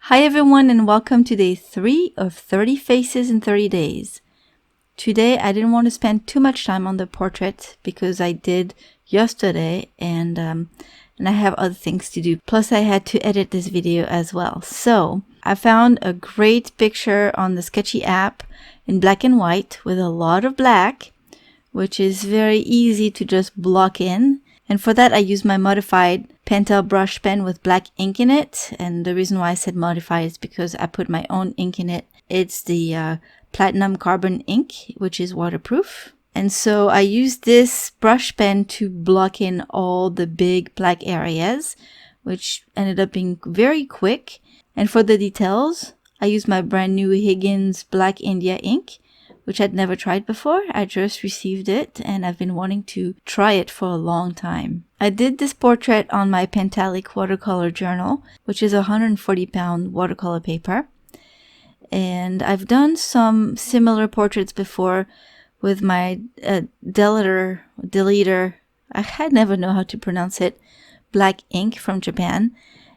Hi everyone and welcome to day 3 of 30 faces in 30 days. Today I didn't want to spend too much time on the portrait because I did yesterday and I have other things to do. Plus I had to edit this video as well. So I found a great picture on the Sketchy app in black and white with a lot of black, which is very easy to just block in. And for that I use my modified Pentel brush pen with black ink in it. And the reason why I said modified is because I put my own ink in it. It's the platinum carbon ink, which is waterproof. And so I used this brush pen to block in all the big black areas, which ended up being very quick. And for the details, I used my brand new Higgins Black India ink, which I'd never tried before. I just received it and I've been wanting to try it for a long time. I did this portrait on my Pentalic watercolor journal, which is a 140-pound watercolor paper. And I've done some similar portraits before with my deleter, I never know how to pronounce it, black ink from Japan.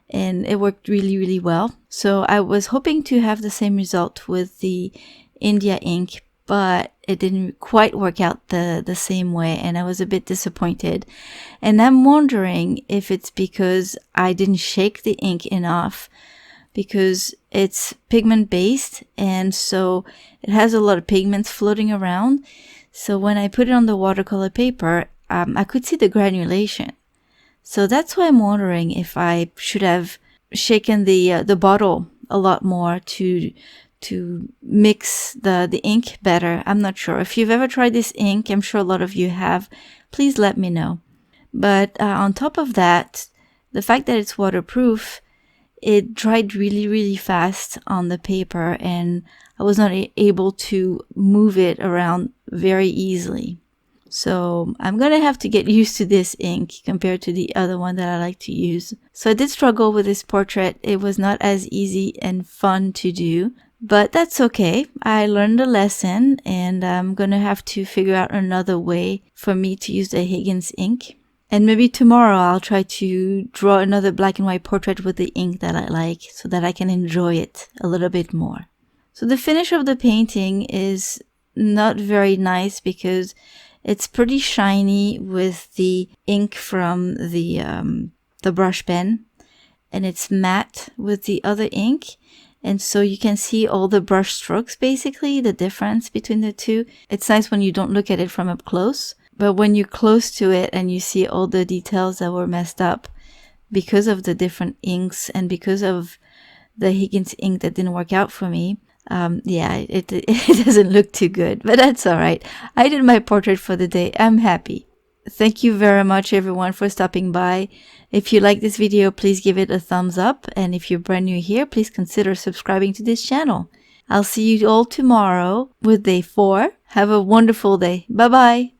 And it worked really, really well. So I was hoping to have the same result with the India ink, but it didn't quite work out the same way and I was a bit disappointed. And I'm wondering if it's because I didn't shake the ink enough, because it's pigment based and so it has a lot of pigments floating around. So when I put it on the watercolor paper, I could see the granulation. So that's why I'm wondering if I should have shaken the bottle a lot more to mix the ink better. I'm not sure. If you've ever tried this ink, I'm sure a lot of you have, please let me know. But on top of that, the fact that it's waterproof, it dried really, really fast on the paper and I was not able to move it around very easily. So I'm going to have to get used to this ink compared to the other one that I like to use. So I did struggle with this portrait. It was not as easy and fun to do. But that's okay. I learned a lesson and I'm going to have to figure out another way for me to use the Higgins ink. And maybe tomorrow I'll try to draw another black and white portrait with the ink that I like so that I can enjoy it a little bit more. So the finish of the painting is not very nice because it's pretty shiny with the ink from the brush pen, and it's matte with the other ink. And so you can see all the brush strokes, basically, the difference between the two. It's nice when you don't look at it from up close, but when you're close to it and you see all the details that were messed up because of the different inks and because of the Higgins ink that didn't work out for me, it doesn't look too good, but that's all right. I did my portrait for the day. I'm happy. Thank you very much everyone for stopping by. If you like this video, please give it a thumbs up. And if you're brand new here, please consider subscribing to this channel. I'll see you all tomorrow with day 4. Have a wonderful day. Bye bye.